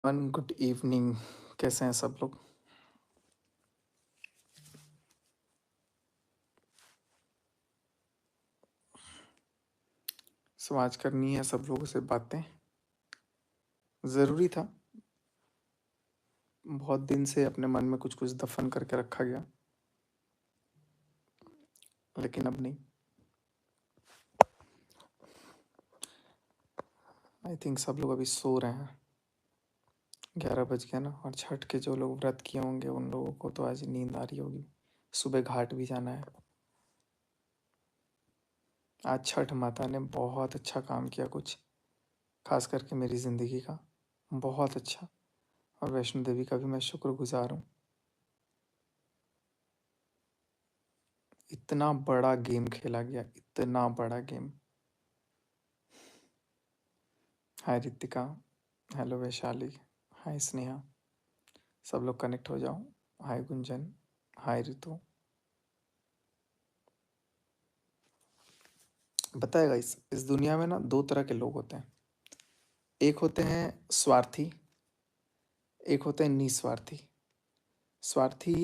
Good evening. कैसे हैं सब लोग? सो आज करनी है सब लोगों से बातें। ज़रूरी था। बहुत दिन से अपने मन में कुछ कुछ दफन करके रखा गया, लेकिन अब नहीं। आई थिंक सब लोग अभी सो रहे हैं। 11 बज गया ना, और छठ के जो लोग व्रत किए होंगे उन लोगों को तो आज नींद आ रही होगी। सुबह घाट भी जाना है। आज छठ माता ने बहुत अच्छा काम किया कुछ, खास करके मेरी ज़िंदगी का। बहुत अच्छा। और वैष्णो देवी का भी मैं शुक्रगुजार हूँ। इतना बड़ा गेम खेला गया, इतना बड़ा गेम। हाय रितिका, हेलो वैशाली, हाय स्नेहा, सब लोग कनेक्ट हो जाओ। हाय गुंजन, हाय रितु। बताएगा इस दुनिया में ना दो तरह के लोग होते हैं। एक होते हैं स्वार्थी, एक होते हैं निस्वार्थी। स्वार्थी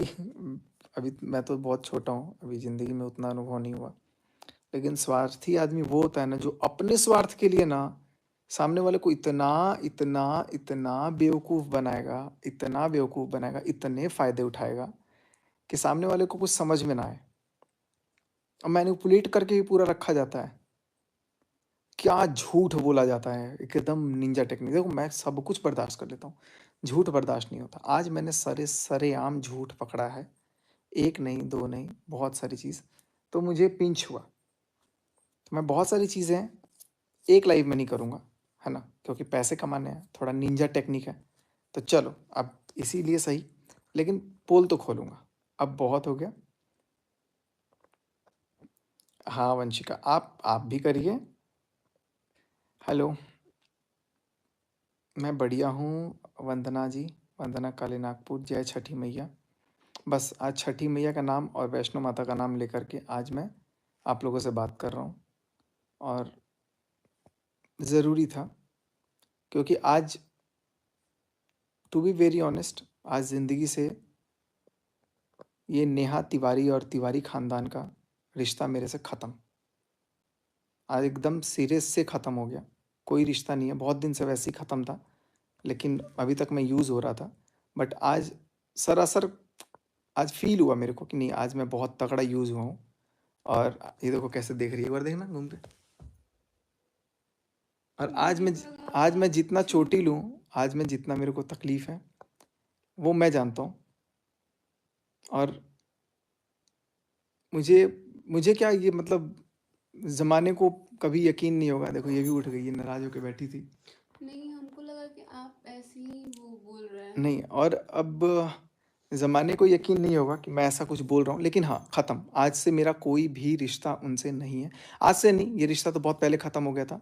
अभी मैं तो बहुत छोटा हूँ, अभी ज़िंदगी में उतना अनुभव नहीं हुआ। लेकिन स्वार्थी आदमी वो होता है ना, जो अपने स्वार्थ के लिए ना सामने वाले को इतना इतना इतना बेवकूफ़ बनाएगा, इतना बेवकूफ़ बनाएगा, इतने फ़ायदे उठाएगा कि सामने वाले को कुछ समझ में ना आए, और मैनिपुलेट करके ही पूरा रखा जाता है। क्या झूठ बोला जाता है, एकदम निंजा टेक्निक। देखो मैं सब कुछ बर्दाश्त कर लेता हूँ, झूठ बर्दाश्त नहीं होता। आज मैंने सरेआम झूठ पकड़ा है। एक नहीं, दो नहीं, बहुत सारी चीज़। तो मुझे पिंच हुआ। तो मैं बहुत सारी चीज़ें एक लाइव में नहीं करूँगा, है ना, क्योंकि पैसे कमाने हैं, थोड़ा निंजा टेक्निक है। तो चलो अब इसीलिए सही, लेकिन पोल तो खोलूँगा। अब बहुत हो गया। हाँ वंशिका, आप भी करिए। हेलो, मैं बढ़िया हूँ वंदना जी। वंदना काली नागपुर, जय छठी मैया। बस आज छठी मैया का नाम और वैष्णो माता का नाम लेकर के आज मैं आप लोगों से बात कर रहा हूँ। और ज़रूरी था, क्योंकि आज टू बी वेरी ऑनेस्ट, आज ज़िंदगी से ये नेहा तिवारी और तिवारी ख़ानदान का रिश्ता मेरे से ख़त्म। आज एकदम सीरियस से ख़त्म हो गया। कोई रिश्ता नहीं है, बहुत दिन से वैसे ही ख़त्म था, लेकिन अभी तक मैं यूज़ हो रहा था। बट आज सरासर आज फील हुआ मेरे को कि नहीं, आज मैं बहुत तगड़ा यूज़ हुआ हूँ। और ये देखो कैसे देख रही है, एक बार देखना घूम के। और आज मैं जितना चोटिल हूँ, आज मैं जितना मेरे को तकलीफ़ है, वो मैं जानता हूँ। और मुझे मुझे क्या ये मतलब ज़माने को कभी यकीन नहीं होगा। देखो ये भी उठ गई है, नाराज़ होकर बैठी थी। नहीं, हमको लगा कि आप ऐसे ही वो बोल रहे हैं। नहीं, और अब ज़माने को यकीन नहीं होगा कि मैं ऐसा कुछ बोल रहा हूँ, लेकिन हाँ, ख़त्म। आज से मेरा कोई भी रिश्ता उनसे नहीं है। आज से नहीं, ये रिश्ता तो बहुत पहले ख़त्म हो गया था।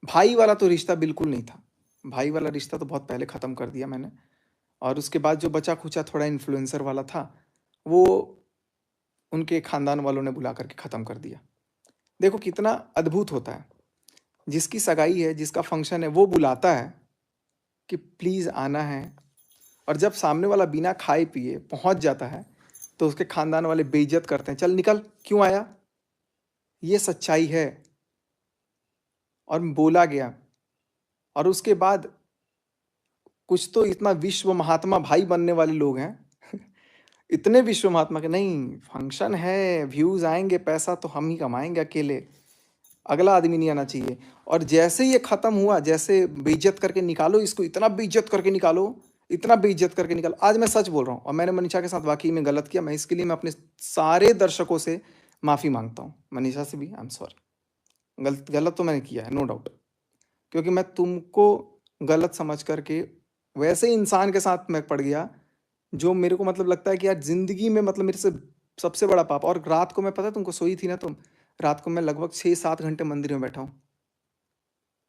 भाई वाला तो रिश्ता बिल्कुल नहीं था। भाई वाला रिश्ता तो बहुत पहले ख़त्म कर दिया मैंने। और उसके बाद जो बचा-खुचा थोड़ा इन्फ्लुएंसर वाला था, वो उनके ख़ानदान वालों ने बुला करके ख़त्म कर दिया। देखो कितना अद्भुत होता है, जिसकी सगाई है, जिसका फंक्शन है, वो बुलाता है कि प्लीज़ आना है। और जब सामने वाला बिना खाए पिए पहुंच जाता है, तो उसके खानदान वाले बेइज्जत करते हैं, चल निकल, क्यों आया। ये सच्चाई है। और बोला गया। और उसके बाद कुछ तो इतना विश्व महात्मा भाई बनने वाले लोग हैं इतने विश्व महात्मा के, नहीं फंक्शन है, व्यूज आएंगे, पैसा तो हम ही कमाएंगे अकेले, अगला आदमी नहीं आना चाहिए। और जैसे ये खत्म हुआ, जैसे बेइज्जत करके निकालो इसको, इतना बेइज्जत करके निकालो, इतना बेइज्जत करके निकालो। आज मैं सच बोल रहा हूँ, और मैंने मनीषा के साथ वाकई में गलत किया। मैं इसके लिए मैं अपने सारे दर्शकों से माफ़ी मांगता हूँ, मनीषा से भी आई एम सॉरी। गलत गलत तो मैंने किया है, नो डाउट। क्योंकि मैं तुमको गलत समझ करके वैसे इंसान के साथ मैं पड़ गया, जो मेरे को मतलब लगता है कि यार ज़िंदगी में मतलब मेरे से सबसे बड़ा पाप। और रात को मैं, पता है तुमको, सोई थी ना तुम, रात को मैं लगभग 6-7 घंटे मंदिर में बैठा हूँ,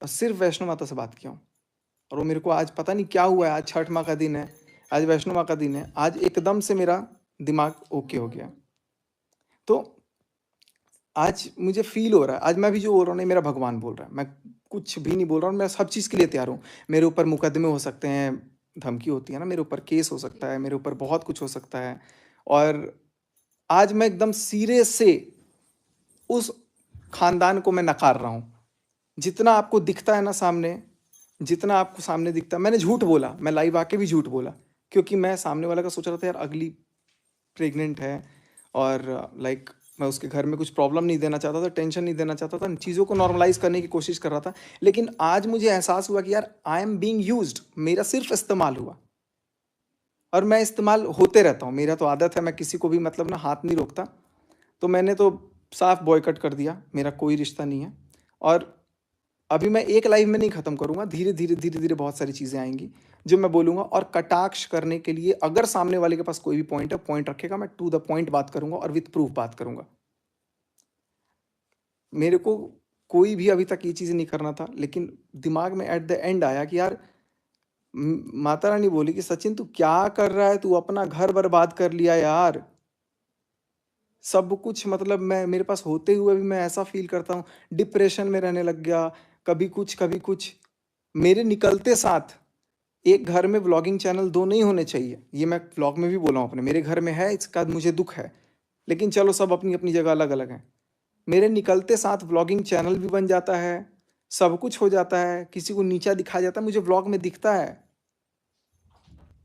और सिर्फ वैष्णो माता से बात किया हूँ। और वो मेरे को आज पता नहीं क्या हुआ है, आज छठ माँ का दिन है, आज वैष्णो माँ का दिन है, आज एकदम से मेरा दिमाग ओके हो गया। तो आज मुझे फील हो रहा है, आज मैं भी जो बोल रहा हूँ नहीं, मेरा भगवान बोल रहा है। मैं कुछ भी नहीं बोल रहा हूँ, मैं सब चीज़ के लिए तैयार हूँ। मेरे ऊपर मुकदमे हो सकते हैं, धमकी होती है ना, मेरे ऊपर केस हो सकता है, ठीक मेरे ऊपर बहुत कुछ हो सकता है। और आज मैं एकदम सीरियस से उस खानदान को मैं नकार रहा हूँ। जितना आपको दिखता है ना सामने, जितना आपको सामने दिखता है, मैंने झूठ बोला, मैं लाइव आके भी झूठ बोला, क्योंकि मैं सामने वाला का सोच रहा था यार अगली प्रेग्नेंट है, और लाइक मैं उसके घर में कुछ प्रॉब्लम नहीं देना चाहता था, टेंशन नहीं देना चाहता था, चीज़ों को नॉर्मलाइज करने की कोशिश कर रहा था। लेकिन आज मुझे एहसास हुआ कि यार आई एम बीइंग यूज्ड, मेरा सिर्फ इस्तेमाल हुआ, और मैं इस्तेमाल होते रहता हूँ, मेरा तो आदत है, मैं किसी को भी मतलब ना हाथ नहीं रोकता। तो मैंने तो साफ बॉयकट कर दिया, मेरा कोई रिश्ता नहीं है। और अभी मैं एक लाइव में नहीं खत्म करूंगा, धीरे धीरे धीरे धीरे बहुत सारी चीजें आएंगी जो मैं बोलूंगा। और कटाक्ष करने के लिए अगर सामने वाले के पास कोई भी पॉइंट है, पॉइंट रखेगा, मैं टू द पॉइंट बात करूंगा और विथ प्रूफ बात करूंगा। मेरे को कोई भी अभी तक ये चीज़ नहीं करना था, लेकिन दिमाग में एट द एंड आया कि यार माता रानी बोली कि सचिन तू क्या कर रहा है, तू अपना घर बर्बाद कर लिया यार। सब कुछ मतलब मैं मेरे पास होते हुए भी मैं ऐसा फील करता हूँ, डिप्रेशन में रहने लग गया, कभी कुछ कभी कुछ। मेरे निकलते साथ एक घर में व्लॉगिंग चैनल दो नहीं होने चाहिए, ये मैं व्लॉग में भी बोला हूँ अपने, मेरे घर में है, इसका मुझे दुख है, लेकिन चलो सब अपनी अपनी जगह अलग अलग हैं। मेरे निकलते साथ व्लॉगिंग चैनल भी बन जाता है, सब कुछ हो जाता है, किसी को नीचा दिखाया जाता है, मुझे व्लॉग में दिखता है।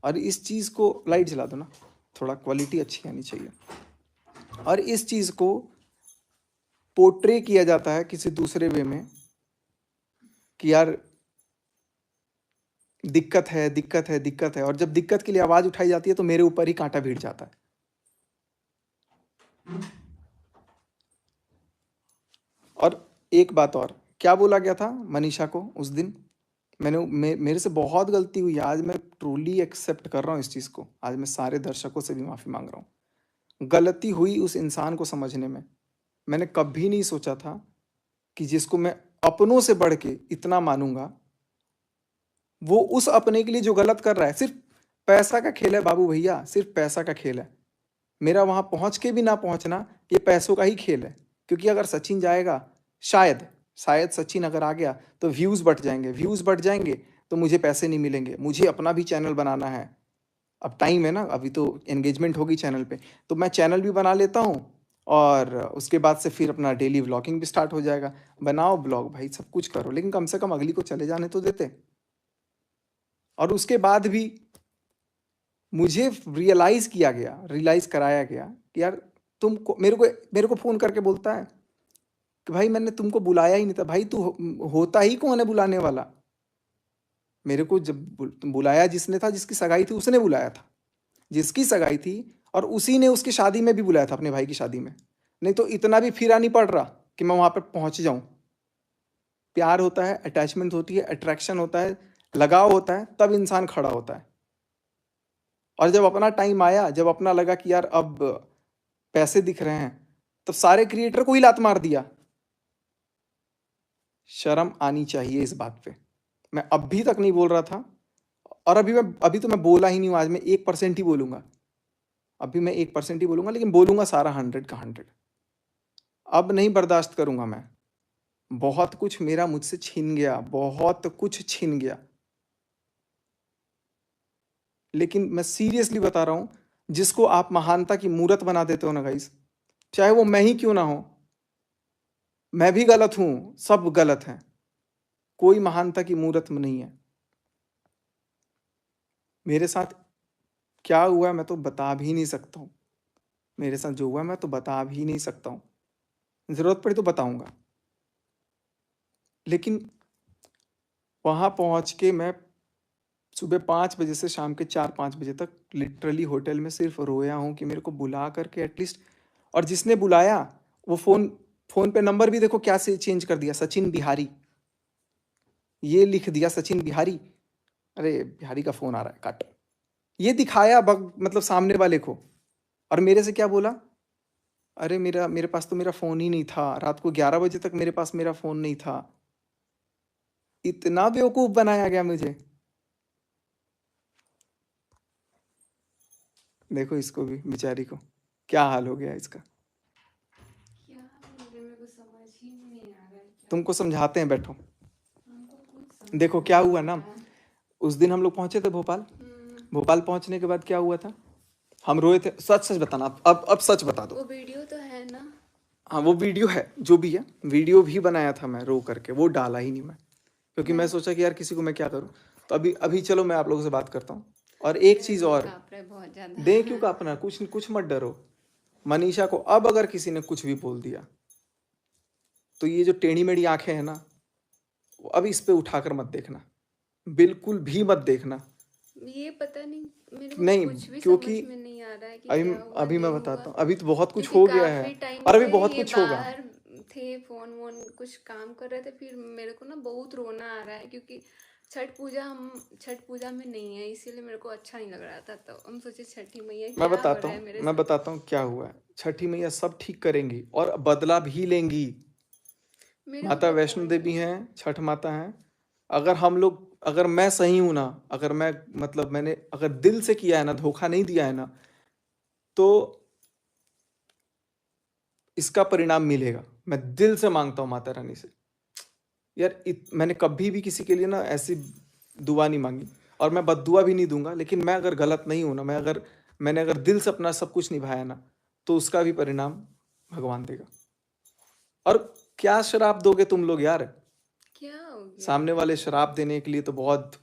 और इस चीज़ को लाइट जला दो ना, थोड़ा क्वालिटी अच्छी आनी चाहिए। और इस चीज़ को पोर्ट्रे किया जाता है किसी दूसरे वे में कि यार दिक्कत है, दिक्कत है, दिक्कत है, और जब दिक्कत के लिए आवाज उठाई जाती है तो मेरे ऊपर ही कांटा भिड़ जाता है। और एक बात और, क्या बोला गया था मनीषा को उस दिन, मेरे से बहुत गलती हुई, आज मैं ट्रूली एक्सेप्ट कर रहा हूँ इस चीज़ को, आज मैं सारे दर्शकों से भी माफ़ी मांग रहा हूँ। गलती हुई उस इंसान को समझने में। मैंने कभी नहीं सोचा था कि जिसको मैं अपनों से बढ़ के इतना मानूंगा, वो उस अपने के लिए जो गलत कर रहा है, सिर्फ पैसा का खेल है बाबू भैया, सिर्फ पैसा का खेल है। मेरा वहां पहुंच के भी ना पहुंचना, ये पैसों का ही खेल है। क्योंकि अगर सचिन जाएगा, शायद शायद सचिन अगर आ गया तो व्यूज बढ़ जाएंगे, व्यूज बढ़ जाएंगे तो मुझे पैसे नहीं मिलेंगे, मुझे अपना भी चैनल बनाना है। अब टाइम है ना, अभी तो एंगेजमेंट होगी चैनल पे, तो मैं चैनल भी बना लेता हूँ, और उसके बाद से फिर अपना डेली व्लॉगिंग भी स्टार्ट हो जाएगा। बनाओ ब्लॉग भाई, सब कुछ करो, लेकिन कम से कम अगली को चले जाने तो देते। और उसके बाद भी मुझे रियलाइज कराया गया कि यार तुमको, मेरे को फोन करके बोलता है कि भाई मैंने तुमको बुलाया ही नहीं था। भाई तू होता ही कौन है बुलाने वाला? मेरे को जब बुलाया जिसने था, जिसकी सगाई थी उसने बुलाया था, जिसकी सगाई थी, और उसी ने उसकी शादी में भी बुलाया था, अपने भाई की शादी में। नहीं तो इतना भी फिरा नहीं पड़ रहा कि मैं वहां पर पहुंच जाऊं। प्यार होता है, अटैचमेंट होती है, अट्रैक्शन होता है, लगाव होता है, तब इंसान खड़ा होता है। और जब अपना टाइम आया, जब अपना लगा कि यार अब पैसे दिख रहे हैं, तब सारे क्रिएटर को ही लात मार दिया। शर्म आनी चाहिए इस बात पे। मैं अभी तक नहीं बोल रहा था, और अभी तो मैं बोला ही नहीं हूं, आज मैं 1% ही बोलूंगा। अभी मैं 1% ही बोलूंगा, लेकिन बोलूंगा सारा 100 का 100। अब नहीं बर्दाश्त करूंगा मैं। बहुत कुछ मेरा मुझसे छीन गया, बहुत कुछ छीन गया। लेकिन मैं सीरियसली बता रहा हूं, जिसको आप महानता की मूर्त बना देते हो ना गाइस, चाहे वो मैं ही क्यों ना हो, मैं भी गलत हूं, सब गलत हैं, कोई महानता की मूर्त में नहीं है। मेरे साथ क्या हुआ है मैं तो बता भी नहीं सकता हूँ। मेरे साथ जो हुआ है मैं तो बता भी नहीं सकता हूँ, जरूरत पड़ी तो बताऊंगा। लेकिन वहां पहुंच के मैं सुबह 5 बजे से शाम के 4-5 बजे तक लिटरली होटल में सिर्फ रोया हूँ कि मेरे को बुला करके एटलीस्ट। और जिसने बुलाया वो फोन फोन पे नंबर भी देखो क्या से चेंज कर दिया, सचिन बिहारी, ये लिख दिया सचिन बिहारी। अरे बिहारी का फोन आ रहा है, काट। ये दिखाया मतलब सामने वाले को, और मेरे से क्या बोला, अरे मेरे पास तो मेरा फोन ही नहीं था, रात को 11 बजे तक मेरे पास मेरा फोन नहीं था। इतना बेवकूफ बनाया गया मुझे। देखो इसको भी, बेचारी को क्या हाल हो गया इसका। क्या बोले, मेरे को समझ ही नहीं आ रहा है क्या तुमको बोले। समझाते हैं, बैठो। हमको कुछ समझ देखो नहीं क्या आ हुआ ना, रहा है। उस दिन हम लोग पहुंचे थे भोपाल, भोपाल पहुंचने के बाद क्या हुआ था? हम रोए थे। सच सच बताना, अब सच बता दो। वो वीडियो तो है ना? हाँ वो वीडियो है, जो भी है, वीडियो भी बनाया था मैं रो करके, वो डाला ही नहीं मैं, क्योंकि मैं मैं सोचा कि यार किसी को मैं क्या करूँ। तो अभी अभी चलो मैं आप लोगों से बात करता हूँ। और एक मेरा चीज़ दिल और, कांप रहा है बहुत दें क्यों ज्यादा। कांपना, कुछ कुछ मत डरो। मनीषा को अब अगर किसी ने कुछ भी बोल दिया, तो ये जो टेढ़ी मेढ़ी आंखें हैं ना, वो अब इस पे उठाकर मत देखना, बिल्कुल भी मत देखना। ये पता नहीं, मेरे को नहीं, कुछ भी क्योंकि समझ में नहीं आ रहा है कि अभी क्या हुआ अभी मैं नहीं हुआ। बताता हूँ, अभी तो बहुत कुछ क्योंकि हो गया है, काफी टाइम और अभी से बहुत ये कुछ होगा। बाहर थे, फोन वोन कुछ काम कर रहे थे, फिर मेरे को ना बहुत रोना आ रहा है, क्योंकि छठ पूजा में नहीं है, इसीलिए मेरे को अच्छा नहीं लग रहा था। तो हम सोचे छठी मैया क्या हो रहा है मेरे मैं साथ। बताता हूँ क्या हुआ है। छठी मैया सब ठीक करेंगी और बदला भी लेंगी। मेरे को माता तो वैष्णो पॉइंट देवी नहीं। हैं, छठ माता हैं। अगर हम लोग, अगर मैं सही हूं ना, अगर मैं मतलब मैंने अगर दिल से किया है ना, धोखा नहीं दिया है ना, तो इसका परिणाम मिलेगा। मैं दिल से मांगता हूँ माता रानी से। यार मैंने कभी भी किसी के लिए ना ऐसी दुआ नहीं मांगी, और मैं बद्दुआ भी नहीं दूंगा, लेकिन मैं अगर गलत नहीं हूं ना, मैंने अगर दिल से अपना सब कुछ निभाया ना, तो उसका भी परिणाम भगवान देगा। और क्या शराब दोगे तुम लोग यार? क्या हो गया सामने मेरे वाले को? शराब देने के लिए तो बहुत,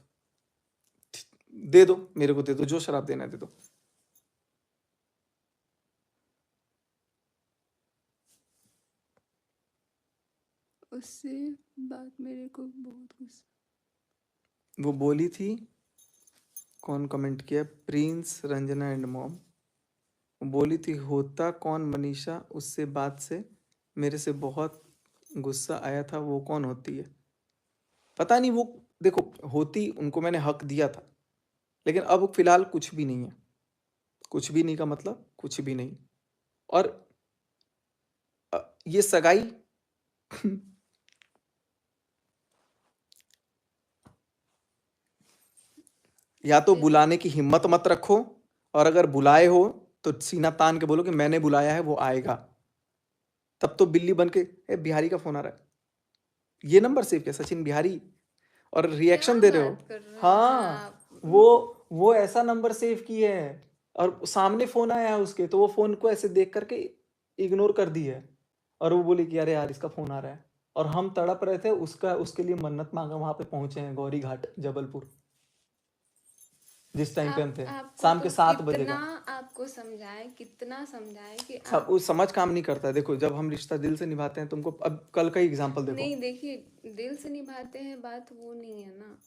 दे दो, मेरे को दे दो, जो शराब देना है दे दो। उससे बात मेरे को बहुत गुस्सा। वो बोली थी, कौन कमेंट किया? Prince, Ranjana and mom. वो बोली थी, होता कौन मनीषा, उससे बात से मेरे से बहुत गुस्सा आया था, वो कौन होती है? पता नहीं वो, देखो, होती उनको मैंने हक दिया था, लेकिन अब फिलहाल कुछ भी नहीं है। कुछ भी नहीं का मतलब कुछ भी नहीं। और ये सगाई या तो फिर बुलाने की हिम्मत मत रखो, और अगर बुलाए हो तो सीना तान के बोलो कि मैंने बुलाया है, वो आएगा। तब तो बिल्ली बन के, ए बिहारी का फोन आ रहा है, ये नंबर सेव किया, सचिन बिहारी, और क्या रिएक्शन दे रहे हो। बात कर रहे हैं हाँ, आप? वो ऐसा नंबर सेव किए है, और सामने फोन आया है उसके, तो वो फोन को ऐसे देख करके इग्नोर कर दी है, और वो बोले कि अरे यार इसका फोन आ रहा है। और हम तड़प रहे थे, उसका उसके लिए मन्नत मांगा, वहां पे पहुंचे हैं गौरी घाट जबलपुर, जिस टाइम पे हम थे, आपको शाम तो के 7 बजे कितना का। आपको समझाए, कितना समझाए कि सब आप। उस समझ काम नहीं करता है। देखो, जब हम रिश्ता दिल से निभाते हैं, तुमको अब कल का एग्जांपल देखो। नहीं, देखिए, दिल से निभाते हैं, बात वो नहीं है ना।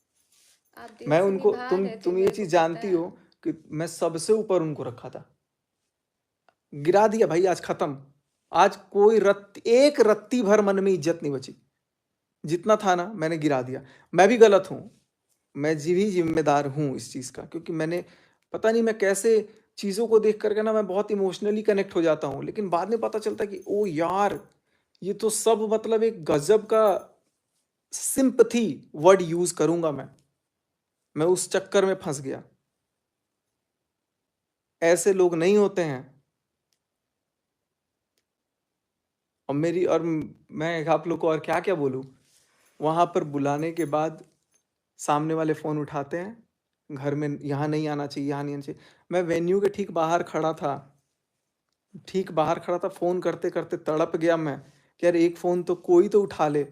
आप दिल मैं से उनको, निभा रहे थे, तुम ये मेरे को चीज पता जानती है। हो कि मैं सबसे ऊपर उनको रखा था। गिरा दिया भाई, आज खत्म। आज कोई एक रत्ती भर मन में इज्जत नहीं बची। जितना था ना मैंने गिरा दिया। मैं भी गलत हूं, मैं जी भी जिम्मेदार हूं इस चीज का, क्योंकि मैंने, पता नहीं मैं कैसे चीजों को देख करके ना मैं बहुत इमोशनली कनेक्ट हो जाता हूं, लेकिन बाद में पता चलता है कि ओ यार, ये तो सब मतलब एक गजब का सिंपथी वर्ड यूज करूंगा मैं उस चक्कर में फंस गया। ऐसे लोग नहीं होते हैं। और मैं आप लोग को और क्या क्या बोलूं। वहां पर बुलाने के बाद सामने वाले फोन उठाते हैं, घर में यहाँ नहीं आना चाहिए, यहाँ नहीं आना चाहिए। मैं वेन्यू के ठीक बाहर खड़ा था, फोन करते करते तड़प गया मैं कि यार एक फोन तो कोई तो उठा ले।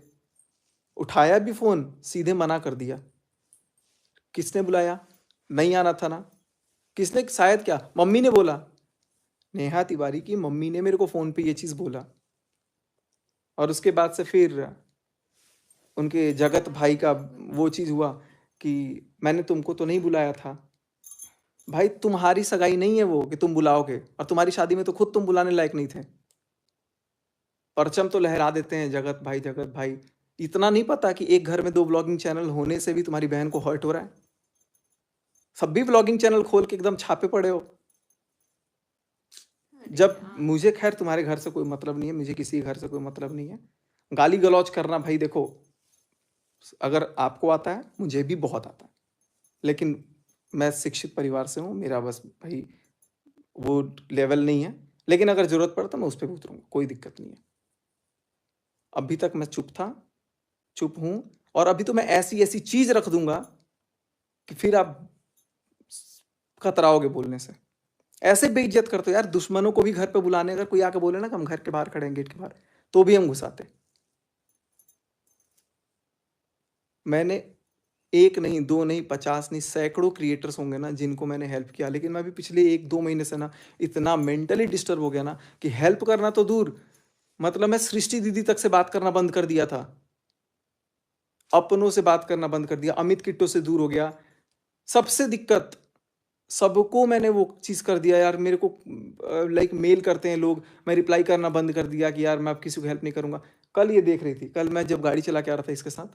उठाया भी फोन, सीधे मना कर दिया। किसने बुलाया? नहीं आना था ना। किसने? शायद क्या मम्मी ने बोला, नेहा तिवारी की मम्मी ने मेरे को फोन पे ये चीज बोला। और उसके बाद से फिर उनके जगत क्या भाई का मेरे को? वो चीज हुआ कि मैंने तुमको तो नहीं बुलाया था। भाई तुम्हारी सगाई नहीं है वो कि तुम बुलाओगे, और तुम्हारी शादी में तो खुद तुम बुलाने लायक नहीं थे। परचम तो लहरा देते हैं जगत भाई, जगत भाई। इतना नहीं पता कि एक घर में 2 ब्लॉगिंग चैनल होने से भी तुम्हारी बहन को हर्ट हो रहा है? सब भी ब्लॉगिंग चैनल खोल के एकदम छापे पड़े हो। अरे जब यार। मुझे, खैर तुम्हारे घर से कोई मतलब नहीं है, मुझे किसी घर से कोई मतलब नहीं है। गाली गलौज करना भाई देखो, अगर आपको आता है, मुझे भी बहुत आता है, लेकिन मैं शिक्षित परिवार से हूँ, मेरा बस भाई वो लेवल नहीं है। लेकिन अगर जरूरत पड़े तो मैं उस पर भी उतरूंगा, कोई दिक्कत नहीं है। अभी तक मैं चुप था, चुप हूं, और अभी तो मैं ऐसी ऐसी चीज रख दूंगा कि फिर आप कतराओगे बोलने से। ऐसे बेइज्जत करते हो यार, दुश्मनों को भी घर पे बुलाने, अगर कोई आके बोले ना कि हम घर के बाहर खड़े हैं, गेट के बाहर, तो भी हम घुसाते। मैंने एक नहीं, दो नहीं, 50 नहीं, सैकड़ों क्रिएटर्स होंगे ना जिनको मैंने हेल्प किया, लेकिन मैं भी पिछले 1-2 महीने से ना इतना मेंटली डिस्टर्ब हो गया ना कि हेल्प करना तो दूर, मतलब मैं सृष्टि दीदी तक से बात करना बंद कर दिया था, अपनों से बात करना बंद कर दिया, अमित किट्टो से दूर हो गया। सबसे दिक्कत, सबको मैंने वो चीज़ कर दिया यार। मेरे को लाइक मेल करते हैं लोग, मैं रिप्लाई करना बंद कर दिया कि यार मैं अब किसी को हेल्प नहीं करूंगा। कल ये देख रही थी, कल मैं जब गाड़ी चला के आ रहा था इसके साथ,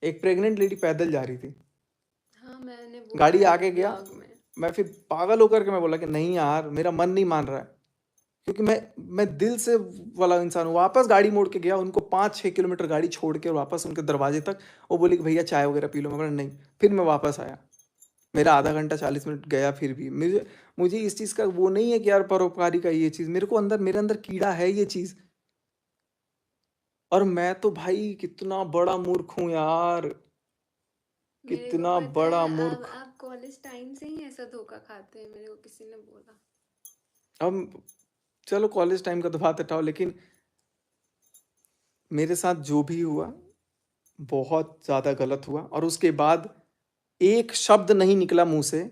एक प्रेग्नेंट लेडी पैदल जा रही थी, हाँ, मैंने वो गाड़ी देखा आगे गया, ब्लॉग में। मैं फिर पागल होकर के मैं बोला कि नहीं यार, मेरा मन नहीं मान रहा है, क्योंकि मैं दिल से वाला इंसान हूँ। वापस गाड़ी मोड़ के गया, उनको 5-6 किलोमीटर गाड़ी छोड़ के और वापस उनके दरवाजे तक। वो बोली कि भैया चाय वगैरह पी लो। मैं बोला नहीं। फिर मैं वापस आया, मेरा आधा घंटा 40 मिनट गया। फिर भी मुझे मुझे इस चीज़ का वो नहीं है कि यार परोपकारी का ये चीज़, मेरे को अंदर, मेरे अंदर कीड़ा है ये चीज़। और मैं तो भाई कितना बड़ा मूर्ख हूँ यार, मेरे को कितना पता बड़ा है, अब मूर्ख। आप कॉलेज टाइम से ही ऐसा धोखा खाते हैं, मेरे को किसी ने बोला। अब चलो कॉलेज टाइम का तो बात हटाओ, लेकिन मेरे साथ जो भी हुआ बहुत ज़्यादा गलत हुआ। और उसके बाद एक शब्द नहीं निकला मुंह से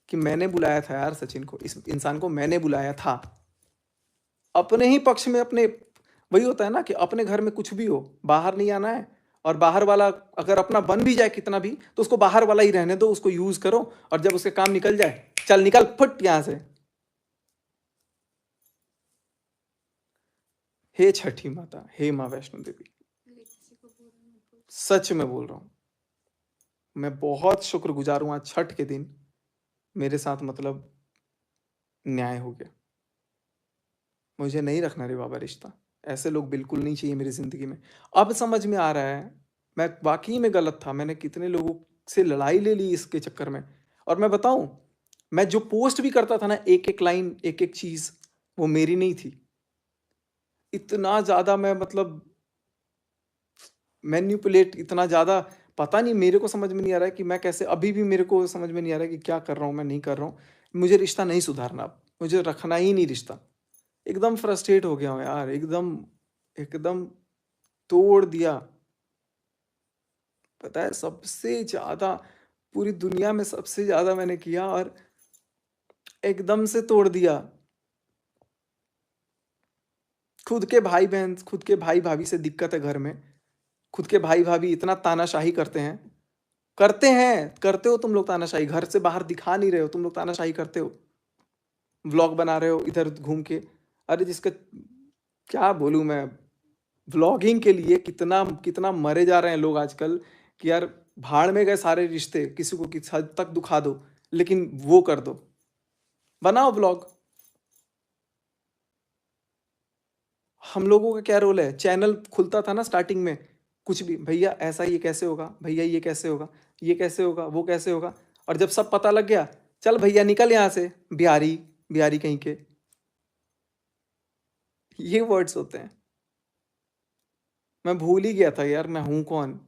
कि मैंने बुलाया था यार सचिन को, इस इंसान को मैंने बुलाया था। अपने ही पक्ष में अपने, वही होता है ना कि अपने घर में कुछ भी हो, बाहर नहीं आना है। और बाहर वाला अगर अपना बन भी जाए कितना भी, तो उसको बाहर वाला ही रहने दो, उसको यूज करो। और जब उसके काम निकल जाए, चल निकल फुट यहां से। हे छठी माता, हे माँ वैष्णो देवी, अरे किसी को बोलना मत बोल। सच में बोल रहा हूं, मैं बहुत शुक्रगुजार हूं आज छठ के दिन मेरे साथ मतलब न्याय हो गया। मुझे नहीं रखना रे बाबा रिश्ता, ऐसे लोग बिल्कुल नहीं चाहिए मेरी ज़िंदगी में। अब समझ में आ रहा है, मैं वाक़ई में गलत था, मैंने कितने लोगों से लड़ाई ले ली इसके चक्कर में। और मैं बताऊँ, मैं जो पोस्ट भी करता था ना, एक-एक लाइन, एक-एक चीज़, वो मेरी नहीं थी। इतना ज़्यादा मैं मतलब मैनिपुलेट, इतना ज़्यादा, पता नहीं, मेरे को समझ में नहीं आ रहा है कि मैं कैसे, अभी भी मेरे को समझ में नहीं आ रहा है कि क्या कर रहा हूँ मैं, नहीं कर रहा हूँ। मुझे रिश्ता नहीं सुधारना अब, मुझे रखना ही नहीं रिश्ता। एकदम फ्रस्ट्रेट हो गया हूँ यार, एकदम, एकदम तोड़ दिया। पता है सबसे ज़्यादा, पूरी दुनिया में सबसे ज़्यादा मैंने किया और एकदम से तोड़ दिया। खुद के भाई बहन, खुद के भाई भाभी से दिक्कत है घर में, खुद के भाई भाभी इतना तानाशाही करते हैं, करते हैं, करते हो तुम लोग तानाशाही, घर से बाहर दिखा नहीं रहे हो, तुम लोग तानाशाही करते हो, व्लॉग बना रहे हो इधर घूम के। अरे जिसका क्या बोलूं मैं, व्लॉगिंग के लिए कितना कितना मरे जा रहे हैं लोग आजकल कि यार भाड़ में गए सारे रिश्ते, किसी को किस हद तक दुखा दो, लेकिन वो कर दो, बनाओ व्लॉग। हम लोगों का क्या रोल है, चैनल खुलता था ना स्टार्टिंग में, कुछ भी, भैया ऐसा ये कैसे होगा, भैया ये कैसे होगा, ये कैसे होगा, वो कैसे होगा। और जब सब पता लग गया, चल भैया निकल यहाँ से, बिहारी, बिहारी कहीं के, ये वर्ड्स होते हैं। मैं भूल ही गया था यार मैं हूं कौन,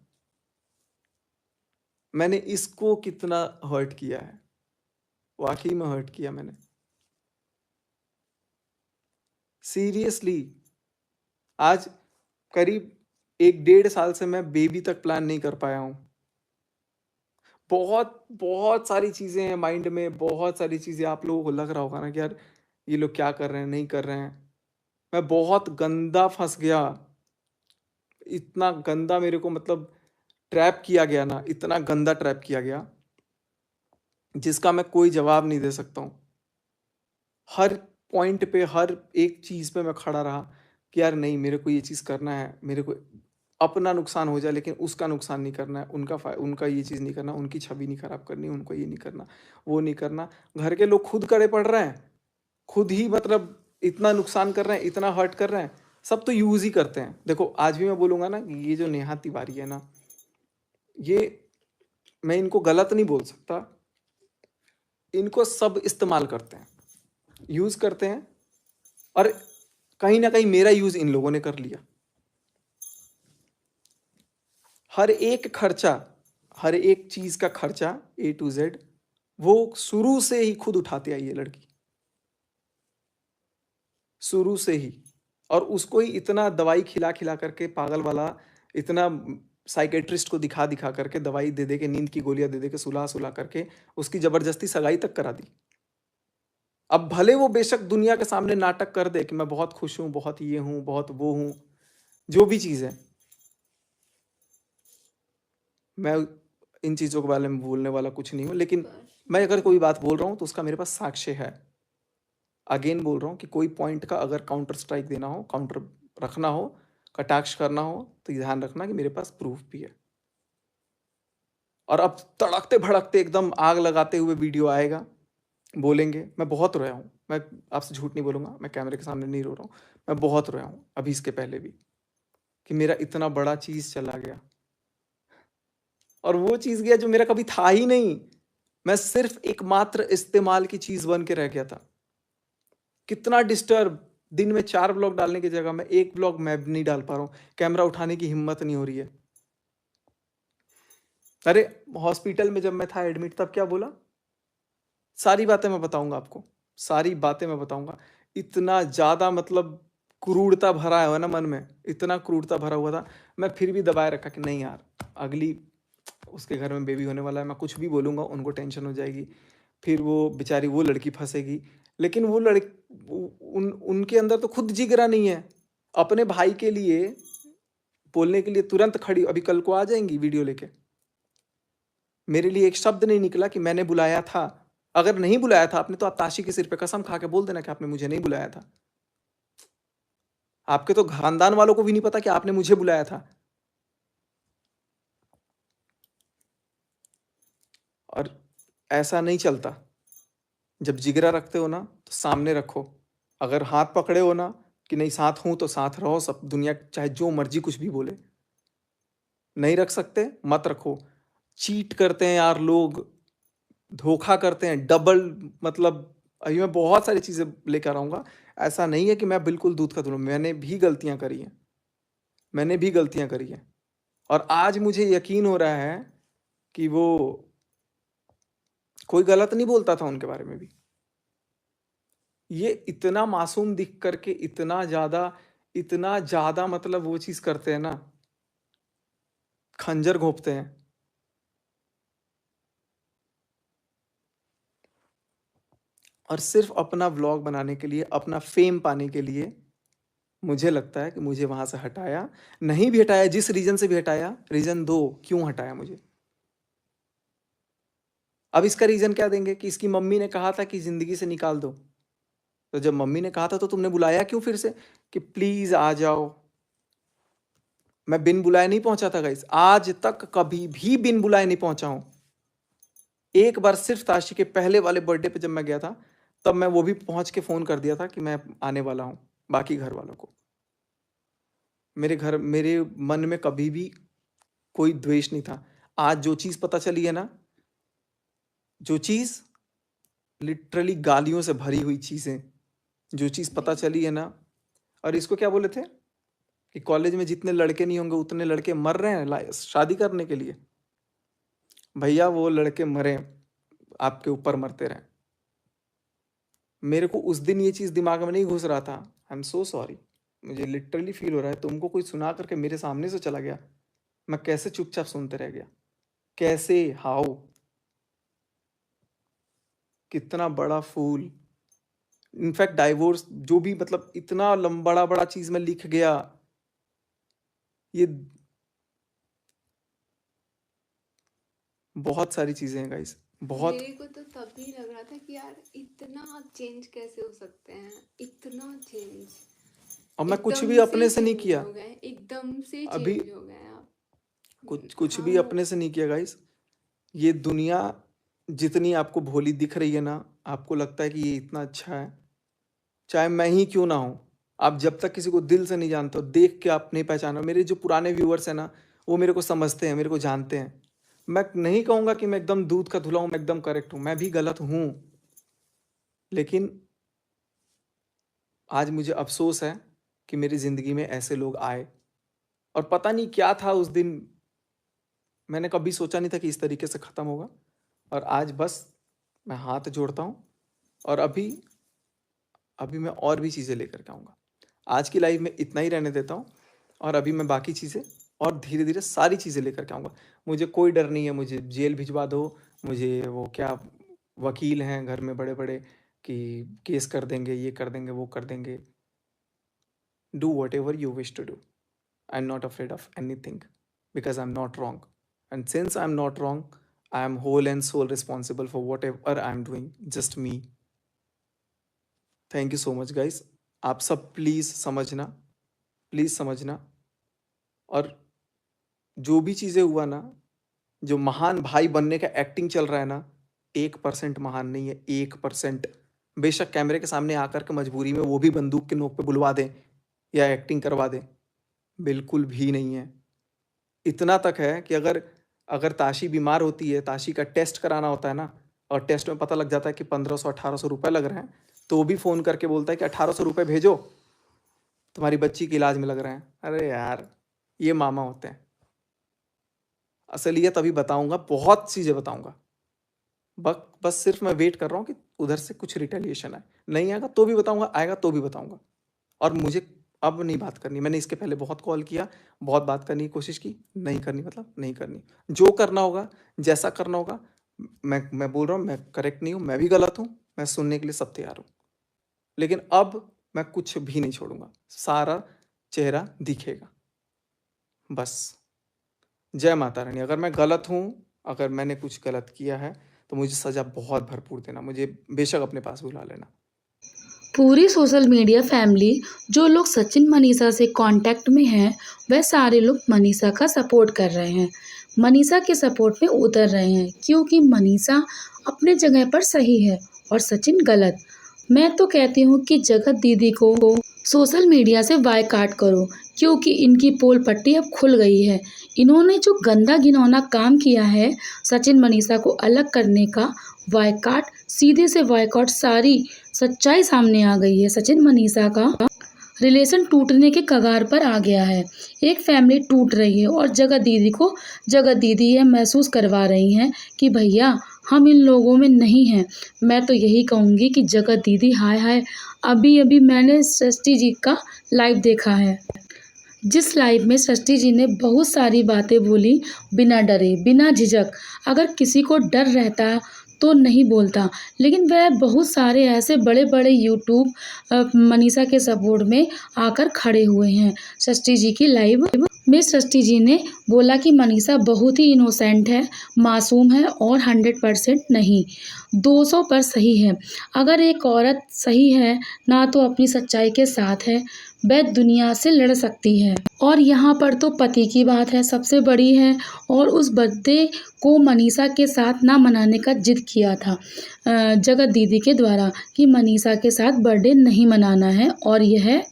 मैंने इसको कितना हर्ट किया है, वाकई में हर्ट किया मैंने, सीरियसली। आज करीब 1-1.5 साल से मैं बेबी तक प्लान नहीं कर पाया हूँ। बहुत बहुत सारी चीज़ें हैं माइंड में, बहुत सारी चीज़ें, आप लोगों को लग रहा होगा ना कि यार ये लोग क्या कर रहे हैं, नहीं कर रहे हैं। मैं बहुत गंदा फंस गया, इतना गंदा मेरे को मतलब ट्रैप किया गया ना, इतना गंदा ट्रैप किया गया जिसका मैं कोई जवाब नहीं दे सकता हूँ। हर पॉइंट पे, हर एक चीज़ पे मैं खड़ा रहा कि यार नहीं, मेरे को ये चीज़ करना है, मेरे को अपना नुकसान हो जाए लेकिन उसका नुकसान नहीं करना है, उनका ये चीज़ नहीं करना, उनकी छवि नहीं खराब करनी, उनको ये नहीं करना, वो नहीं करना। घर के लोग खुद कड़े पड़ रहे हैं, खुद ही मतलब इतना नुकसान कर रहे हैं, इतना हर्ट कर रहे हैं, सब तो यूज़ ही करते हैं। देखो आज भी मैं बोलूँगा ना कि ये जो नेहा तिवारी है ना, ये, मैं इनको गलत नहीं बोल सकता, इनको सब इस्तेमाल करते हैं, यूज़ करते हैं। और कहीं ना कहीं मेरा यूज़ इन लोगों ने कर लिया। हर एक खर्चा, हर एक चीज़ का खर्चा A to Z वो शुरू से ही खुद उठाती आई है लड़की, शुरू से ही। और उसको ही इतना दवाई खिला खिला करके पागल वाला, इतना साइकेट्रिस्ट को दिखा दिखा करके, दवाई दे दे के, नींद की गोलियां दे दे के, सुला सुला करके उसकी जबरदस्ती सगाई तक करा दी। अब भले वो बेशक दुनिया के सामने नाटक कर दे कि मैं बहुत खुश हूं, बहुत ये हूं, बहुत वो हूं, जो भी चीज है, मैं इन चीजों के बारे में बोलने वाला कुछ नहीं हूं। लेकिन बस मैं अगर कोई बात बोल रहा हूं तो उसका मेरे पास साक्ष्य है। अगेन बोल रहा हूं कि कोई पॉइंट का अगर काउंटर स्ट्राइक देना हो, काउंटर रखना हो, कटाक्ष करना हो, तो ध्यान रखना कि मेरे पास प्रूफ भी है। और अब तड़कते भड़कते एकदम आग लगाते हुए वीडियो आएगा, बोलेंगे। मैं बहुत रोया हूँ, मैं आपसे झूठ नहीं बोलूंगा, मैं कैमरे के सामने नहीं रो रहा हूँ, मैं बहुत रोया हूँ अभी इसके पहले भी, कि मेरा इतना बड़ा चीज चला गया। और वो चीज गया जो मेरा कभी था ही नहीं, मैं सिर्फ एकमात्र इस्तेमाल की चीज बन के रह गया था। कितना डिस्टर्ब, दिन में 4 ब्लॉग डालने की जगह में 1 ब्लॉग मैं भी नहीं डाल पा रहा हूँ, कैमरा उठाने की हिम्मत नहीं हो रही है। अरे हॉस्पिटल में जब मैं था एडमिट, तब क्या बोला, सारी बातें मैं बताऊंगा आपको, सारी बातें मैं बताऊंगा। इतना ज्यादा मतलब क्रूरता भरा है ना मन में, इतना क्रूरता भरा हुआ था, मैं फिर भी दबाए रखा कि नहीं यार, अगली उसके घर में बेबी होने वाला है, मैं कुछ भी बोलूंगा उनको टेंशन हो जाएगी, फिर वो बेचारी वो लड़की फंसेगी। लेकिन वो उनके अंदर तो खुद जिगरा नहीं है अपने भाई के लिए बोलने के लिए, तुरंत खड़ी, अभी कल को आ जाएंगी वीडियो लेके। मेरे लिए एक शब्द नहीं निकला कि मैंने बुलाया था। अगर नहीं बुलाया था आपने, तो आप ताशी के सिर पे कसम खा के बोल देना कि आपने मुझे नहीं बुलाया था। आपके तो खानदान वालों को भी नहीं पता कि आपने मुझे बुलाया था। और ऐसा नहीं चलता। जब जिगरा रखते हो ना तो सामने रखो। अगर हाथ पकड़े हो ना कि नहीं साथ हूं, तो साथ रहो, सब दुनिया चाहे जो मर्जी कुछ भी बोले। नहीं रख सकते, मत रखो। चीट करते हैं यार लोग, धोखा करते हैं, डबल, मतलब अभी मैं बहुत सारी चीजें लेकर आऊंगा। ऐसा नहीं है कि मैं बिल्कुल दूध का धुआं, मैंने भी गलतियां करी हैं, मैंने भी गलतियां करी हैं। और आज मुझे यकीन हो रहा है कि वो कोई गलत नहीं बोलता था उनके बारे में भी। ये इतना मासूम दिख करके इतना ज्यादा मतलब वो चीज करते हैं ना, खंजर घोंपते हैं। और सिर्फ अपना व्लॉग बनाने के लिए, अपना फेम पाने के लिए, मुझे लगता है कि मुझे वहां से हटाया। नहीं भी हटाया, जिस रीजन से भी हटाया, रीजन दो क्यों हटाया मुझे। अब इसका रीजन क्या देंगे कि इसकी मम्मी ने कहा था कि जिंदगी से निकाल दो। तो जब मम्मी ने कहा था तो तुमने बुलाया क्यों फिर से कि प्लीज आ जाओ। मैं बिन बुलाए नहीं पहुंचा था गाइस, आज तक कभी भी बिन बुलाए नहीं पहुंचा हूं। एक बार सिर्फ ताशी के पहले वाले बर्थडे पे जब मैं गया था, तब मैं वो भी पहुंच के फोन कर दिया था कि मैं आने वाला हूं, बाकी घर वालों को। मेरे मन में कभी भी कोई द्वेष नहीं था। आज जो चीज पता चली है ना, जो चीज लिटरली गालियों से भरी हुई चीजें, जो चीज पता जी चली है ना, और इसको क्या बोले थे कि कॉलेज में जितने लड़के नहीं होंगे उतने लड़के मर रहे हैं शादी करने के लिए। भैया वो लड़के मरे, आपके ऊपर मरते रहे। मेरे को उस दिन ये चीज दिमाग में नहीं घुस रहा था। आई एम सो सॉरी, मुझे लिटरली फील हो रहा है, तुमको कोई सुना करके मेरे सामने से चला गया, मैं कैसे चुपचाप सुनते रह गया, कैसे, हाउ, कितना बड़ा फूल। इनफैक्ट डाइवोर्स जो भी, मतलब इतना बड़ा बड़ा चीज में लिख गया। ये बहुत सारी चीजें हैं गाइस, बहुत। मेरे को तो तभी लग रहा था कि यार इतना चेंज कैसे हो सकते हैं, इतना चेंज, और मैं कुछ भी एकदम से अपने से नहीं चेंज किया हो गए, एकदम से अभी, चेंज हो गए आप। कुछ कुछ भी हाँ अपने से नहीं किया गाइस। ये दुनिया जितनी आपको भोली दिख रही है ना, आपको लगता है कि ये इतना अच्छा है, चाहे मैं ही क्यों ना हूं। आप जब तक किसी को दिल से नहीं जानते हो, देख के आप नहीं पहचानो। मेरे जो पुराने व्यूअर्स हैं ना, वो मेरे को समझते हैं, मेरे को जानते हैं। मैं नहीं कहूंगा कि मैं एकदम दूध का धुला हूं, मैं एकदम करेक्ट हूं, मैं भी गलत हूं। लेकिन आज मुझे अफसोस है कि मेरी जिंदगी में ऐसे लोग आए। और पता नहीं क्या था उस दिन, मैंने कभी सोचा नहीं था कि इस तरीके से खत्म होगा। और आज बस मैं हाथ जोड़ता हूँ और अभी अभी मैं और भी चीज़ें लेकर के आऊँगा। आज की लाइफ में इतना ही रहने देता हूँ और अभी मैं बाकी चीज़ें और धीरे-धीरे सारी चीज़ें लेकर के आऊँगा। मुझे कोई डर नहीं है, मुझे जेल भिजवा दो, मुझे वो क्या वकील हैं घर में बड़े-बड़े कि केस कर देंगे, ये कर देंगे, वो कर देंगे। Do whatever you wish to do. I am not afraid of anything because I am not wrong and since I am not wrong, I am whole and sole responsible for whatever I am doing, just me. Thank you so much guys. आप सब please समझना और जो भी चीज़ें हुआ ना, जो महान भाई बनने का एक्टिंग चल रहा है ना, 1% महान नहीं है, 1%। बेशक कैमरे के सामने आकर के मजबूरी में वो भी बंदूक के नोक पे बुलवा दें या एक्टिंग करवा दें, बिल्कुल भी नहीं है। इतना तक है कि अगर अगर ताशी बीमार होती है, ताशी का टेस्ट कराना होता है ना और टेस्ट में पता लग जाता है कि 1500-1800 रुपए लग रहे हैं, तो वो भी फ़ोन करके बोलता है कि 1800 रुपए भेजो, तुम्हारी बच्ची के इलाज में लग रहे हैं। अरे यार, ये मामा होते हैं। असलियत अभी बताऊंगा, बहुत चीज़ें बताऊंगा। बस सिर्फ मैं वेट कर रहा हूँ कि उधर से कुछ रिटेलिएशन आए। नहीं आएगा तो भी बताऊंगा, आएगा तो भी बताऊंगा। और मुझे अब नहीं बात करनी। मैंने इसके पहले बहुत कॉल किया, बहुत बात करने की कोशिश की, नहीं करनी मतलब नहीं करनी। जो करना होगा, जैसा करना होगा, मैं बोल रहा हूँ, मैं करेक्ट नहीं हूँ, मैं भी गलत हूँ, मैं सुनने के लिए सब तैयार हूँ। लेकिन अब मैं कुछ भी नहीं छोड़ूंगा, सारा चेहरा दिखेगा। बस जय माता रानी। अगर मैं गलत हूँ, अगर मैंने कुछ गलत किया है, तो मुझे सज़ा बहुत भरपूर देना, मुझे बेशक अपने पास बुला लेना। पूरी सोशल मीडिया फैमिली जो लोग सचिन मनीषा से कांटेक्ट में हैं, वह सारे लोग मनीषा का सपोर्ट कर रहे हैं, मनीषा के सपोर्ट में उतर रहे हैं, क्योंकि मनीषा अपने जगह पर सही है और सचिन गलत। मैं तो कहती हूँ कि जगत दीदी को सोशल मीडिया से बायकॉट करो, क्योंकि इनकी पोल पट्टी अब खुल गई है। इन्होंने जो गंदा घिनौना काम किया है सचिन मनीषा को अलग करने का, बायकॉट, सीधे से बायकॉट, सारी सच्चाई सामने आ गई है। सचिन मनीषा का रिलेशन टूटने के कगार पर आ गया है। एक फैमिली टूट रही है और जगत दीदी ये महसूस करवा रही हैं कि भैया हम इन लोगों में नहीं हैं। मैं तो यही कहूँगी कि जगत दीदी हाय हाय, अभी अभी मैंने सृष्टि जी का लाइव देखा है, जिस लाइव में सृष्टि जी ने बहुत सारी बातें बोली बिना डरे, बिना झिझक। अगर किसी को डर रहता तो नहीं बोलता, लेकिन वह बहुत सारे ऐसे बड़े बड़े यूट्यूब मनीषा के सपोर्ट में आकर खड़े हुए हैं। सृष्टि जी की लाइव में सृष्टि जी ने बोला कि मनीषा बहुत ही इनोसेंट है, मासूम है और 100% नहीं, 200 पर सही है। अगर एक औरत सही है ना तो अपनी सच्चाई के साथ है, वह दुनिया से लड़ सकती है। और यहाँ पर तो पति की बात है, सबसे बड़ी है। और उस बर्थडे को मनीषा के साथ ना मनाने का जिद किया था जगत दीदी के द्वारा कि मनीषा के साथ बर्थडे नहीं मनाना है, और यह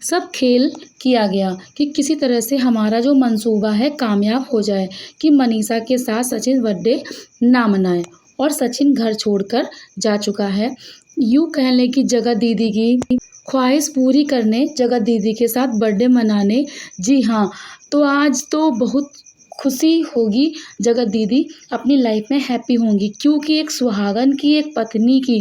सब खेल किया गया कि किसी तरह से हमारा जो मंसूबा है कामयाब हो जाए कि मनीषा के साथ सचिन बर्थडे ना मनाए। और सचिन घर छोड़कर जा चुका है। यूँ कह लें कि जगत दीदी की ख्वाहिश पूरी करने, जगत दीदी के साथ बर्थडे मनाने। जी हाँ, तो आज तो बहुत खुशी होगी, जगत दीदी अपनी लाइफ में हैप्पी होंगी, क्योंकि एक सुहागन की, एक पत्नी की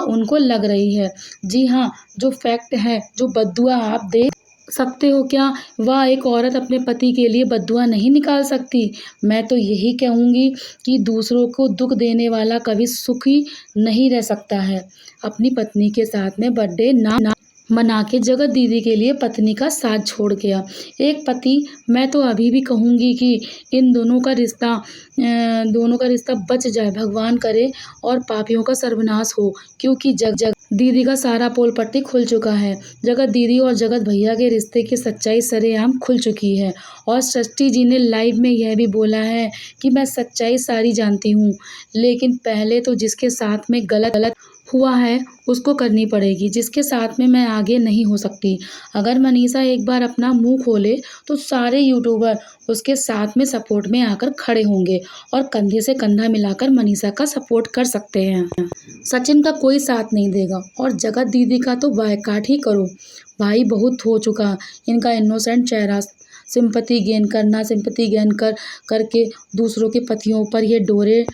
उनको लग रही है। जी हाँ, जो फैक्ट है, जो बद्दुआ आप देख सकते हो क्या, वह एक औरत अपने पति के लिए बद्दुआ नहीं निकाल सकती। मैं तो यही कहूँगी कि दूसरों को दुख देने वाला कभी सुखी नहीं रह सकता है। अपनी पत्नी के साथ में बर्थडे ना मना के जगत दीदी के लिए पत्नी का साथ छोड़ गया। एक पति, मैं तो अभी भी कहूँगी कि इन दोनों का रिश्ता बच जाए, भगवान करे, और पापियों का सर्वनाश हो, क्योंकि जग दीदी का सारा पोल पट्टी खुल चुका है। जगत दीदी और जगत भैया के रिश्ते की सच्चाई सरेआम खुल चुकी है। और सृष्टि जी ने लाइव में यह भी बोला है कि मैं सच्चाई सारी जानती हूँ, लेकिन पहले तो जिसके साथ में गलत हुआ है उसको करनी पड़ेगी, जिसके साथ में मैं आगे नहीं हो सकती। अगर मनीषा एक बार अपना मुंह खोले तो सारे यूट्यूबर उसके साथ में सपोर्ट में आकर खड़े होंगे और कंधे से कंधा मिलाकर मनीषा का सपोर्ट कर सकते हैं। सचिन का कोई साथ नहीं देगा, और जगत दीदी का तो बायकॉट ही करो भाई, बहुत हो चुका। इनका इनोसेंट चेहरा, सिंपैथी गेन करके दूसरों के पतियों पर ये डोरे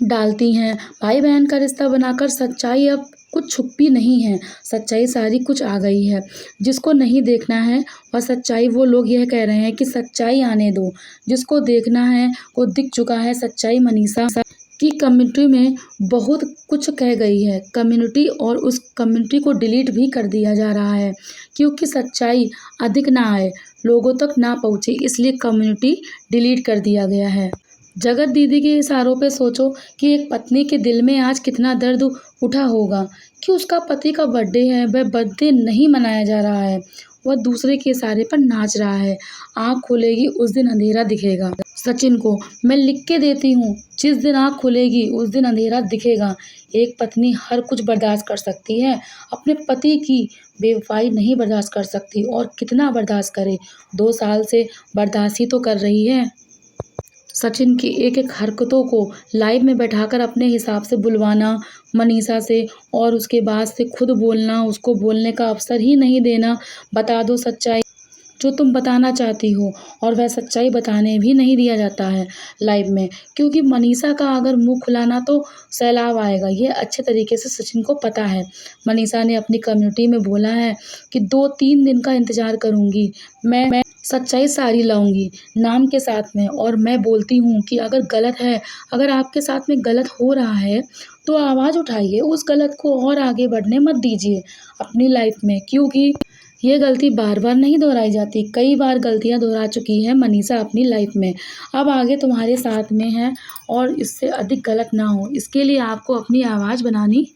डालती हैं। भाई बहन का रिश्ता बनाकर सच्चाई अब कुछ छुपी नहीं है, सच्चाई सारी कुछ आ गई है। जिसको नहीं देखना है वह सच्चाई, वो लोग यह कह रहे हैं कि सच्चाई आने दो। जिसको देखना है वो दिख चुका है सच्चाई। मनीषा की कम्युनिटी में बहुत कुछ कह गई है कम्युनिटी, और उस कम्युनिटी को डिलीट भी कर दिया जा रहा है क्योंकि सच्चाई अधिक ना आए, लोगों तक ना पहुँचे, इसलिए कम्युनिटी डिलीट कर दिया गया है। जगत दीदी के इशारों पे सोचो कि एक पत्नी के दिल में आज कितना दर्द उठा होगा कि उसका पति का बर्थडे है, वह बर्थडे नहीं मनाया जा रहा है, वह दूसरे के इशारे पर नाच रहा है। आँख खुलेगी उस दिन अंधेरा दिखेगा। सचिन को मैं लिख के देती हूँ, जिस दिन आँख खुलेगी उस दिन अंधेरा दिखेगा। एक पत्नी हर कुछ बर्दाश्त कर सकती है, अपने पति की बेवफाई नहीं बर्दाश्त कर सकती, और कितना बर्दाश्त करे, 2 साल से बर्दाश्त ही तो कर रही है। सचिन की एक एक हरकतों को लाइव में बैठाकर अपने हिसाब से बुलवाना मनीषा से, और उसके बाद से खुद बोलना, उसको बोलने का अवसर ही नहीं देना। बता दो सच्चाई जो तुम बताना चाहती हो, और वह सच्चाई बताने भी नहीं दिया जाता है लाइव में, क्योंकि मनीषा का अगर मुंह खुलाना तो सैलाब आएगा। ये अच्छे तरीके से सचिन को पता है। मनीषा ने अपनी कम्युनिटी में बोला है कि 2-3 दिन का इंतजार करूंगी, मैं सच्चाई सारी लाऊंगी नाम के साथ में। और मैं बोलती हूँ कि अगर गलत है, अगर आपके साथ में गलत हो रहा है तो आवाज़ उठाइए, उस गलत को और आगे बढ़ने मत दीजिए अपनी लाइफ में, क्योंकि ये गलती बार बार नहीं दोहराई जाती। कई बार गलतियां दोहरा चुकी है मनीषा अपनी लाइफ में। अब आगे तुम्हारे साथ में है और इससे अधिक गलत ना हो, इसके लिए आपको अपनी आवाज़ बनानी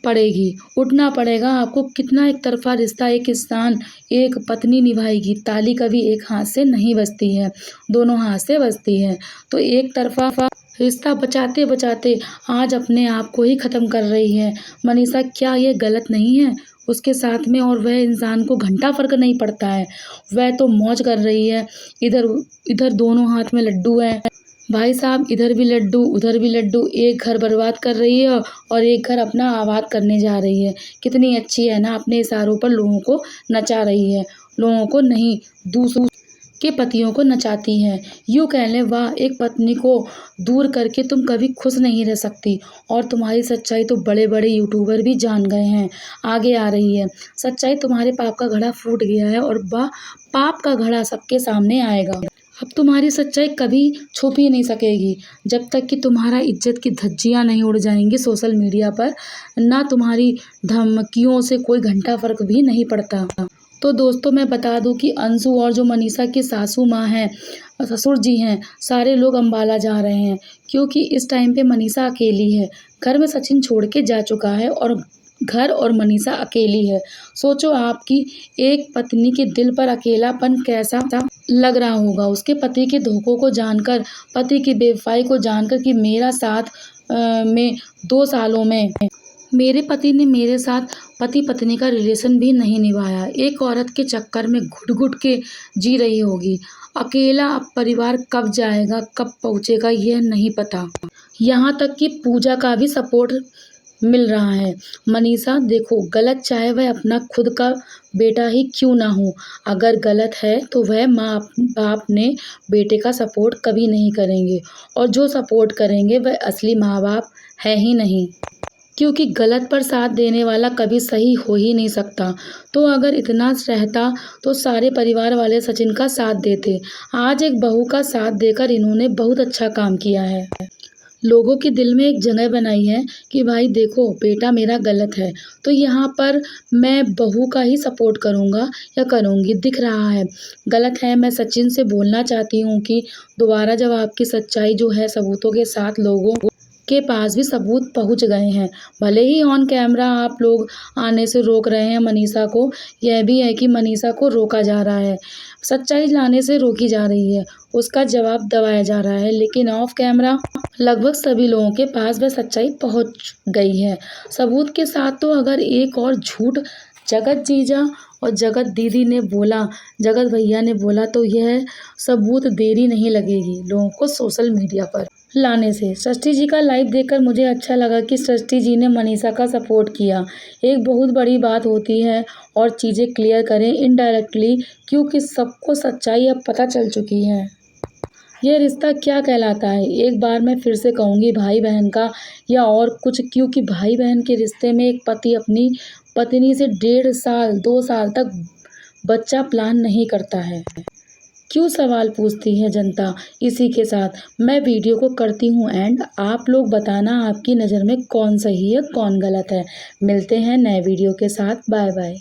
पड़ेगी, उठना पड़ेगा आपको। कितना एक तरफा रिश्ता एक इंसान एक पत्नी निभाएगी। ताली कभी एक हाथ से नहीं बजती है, दोनों हाथ से बजती है। तो एक तरफा रिश्ता बचाते बचाते आज अपने आप को ही ख़त्म कर रही है मनीषा। क्या ये गलत नहीं है उसके साथ में? और वह इंसान को घंटा फ़र्क नहीं पड़ता है, वह तो मौज कर रही है। इधर इधर दोनों हाथ में लड्डू है भाई साहब, इधर भी लड्डू उधर भी लड्डू। एक घर बर्बाद कर रही है और एक घर अपना आबाद करने जा रही है। कितनी अच्छी है ना, अपने इशारों पर लोगों को नचा रही है, लोगों को नहीं दूसरों के पतियों को नचाती है। यूँ कह लें वाह, एक पत्नी को दूर करके तुम कभी खुश नहीं रह सकती। और तुम्हारी सच्चाई तो बड़े बड़े यूट्यूबर भी जान गए हैं, आगे आ रही है सच्चाई। तुम्हारे पाप का घड़ा फूट गया है और वह पाप का घड़ा सबके सामने आएगा। अब तुम्हारी सच्चाई कभी छुप ही नहीं सकेगी जब तक कि तुम्हारा इज्जत की धज्जियां नहीं उड़ जाएंगी सोशल मीडिया पर। ना तुम्हारी धमकियों से कोई घंटा फर्क भी नहीं पड़ता। तो दोस्तों मैं बता दूं कि अंशु और जो मनीषा की सासू माँ हैं, ससुर जी हैं, सारे लोग अम्बाला जा रहे हैं क्योंकि इस टाइम पे मनीषा अकेली है। घर में सचिन छोड़ के जा चुका है और घर और मनीषा अकेली है। सोचो आपकी एक पत्नी के दिल पर अकेलापन कैसा लग रहा होगा, उसके पति के धोखों को जानकर, पति की बेवफाई को जानकर कि मेरा साथ में 2 सालों में मेरे पति ने मेरे साथ पति पत्नी का रिलेशन भी नहीं निभाया। एक औरत के चक्कर में घुट घुट के जी रही होगी अकेला। अब परिवार कब जाएगा, कब पहुंचेगा, यह नहीं पता। यहाँ तक कि पूजा का भी सपोर्ट मिल रहा है। मनीषा देखो, गलत चाहे वह अपना खुद का बेटा ही क्यों ना हो, अगर गलत है तो वह माँ बाप ने बेटे का सपोर्ट कभी नहीं करेंगे, और जो सपोर्ट करेंगे वह असली माँ बाप है ही नहीं, क्योंकि गलत पर साथ देने वाला कभी सही हो ही नहीं सकता। तो अगर इतना रहता तो सारे परिवार वाले सचिन का साथ देते। आज एक बहू का साथ देकर इन्होंने बहुत अच्छा काम किया है। लोगों के दिल में एक जगह बनाई है कि भाई देखो बेटा मेरा गलत है तो यहाँ पर मैं बहू का ही सपोर्ट करूँगा या करूँगी। दिख रहा है गलत है। मैं सचिन से बोलना चाहती हूँ कि दोबारा जब आपकी सच्चाई जो है सबूतों के साथ लोगों के पास भी सबूत पहुंच गए हैं, भले ही ऑन कैमरा आप लोग आने से रोक रहे हैं मनीषा को, यह भी है कि मनीषा को रोका जा रहा है, सच्चाई लाने से रोकी जा रही है, उसका जवाब दबाया जा रहा है, लेकिन ऑफ कैमरा लगभग सभी लोगों के पास वह सच्चाई पहुंच गई है सबूत के साथ। तो अगर एक और झूठ जगत जीजा और जगत दीदी ने बोला, जगत भैया ने बोला, तो यह सबूत देरी नहीं लगेगी लोगों को सोशल मीडिया पर लाने से। सृष्टि जी का लाइव देखकर मुझे अच्छा लगा कि सृष्टि जी ने मनीषा का सपोर्ट किया। एक बहुत बड़ी बात होती है और चीज़ें क्लियर करें इनडायरेक्टली, क्योंकि सबको सच्चाई अब पता चल चुकी है। ये रिश्ता क्या कहलाता है? एक बार मैं फिर से कहूँगी, भाई बहन का या और कुछ, क्योंकि भाई बहन के रिश्ते में एक पति अपनी पत्नी से 1.5 साल 2 साल तक बच्चा प्लान नहीं करता है। क्यों सवाल पूछती है जनता? इसी के साथ मैं वीडियो को करती हूँ एंड। आप लोग बताना आपकी नज़र में कौन सही है कौन गलत है। मिलते हैं नए वीडियो के साथ। Bye bye.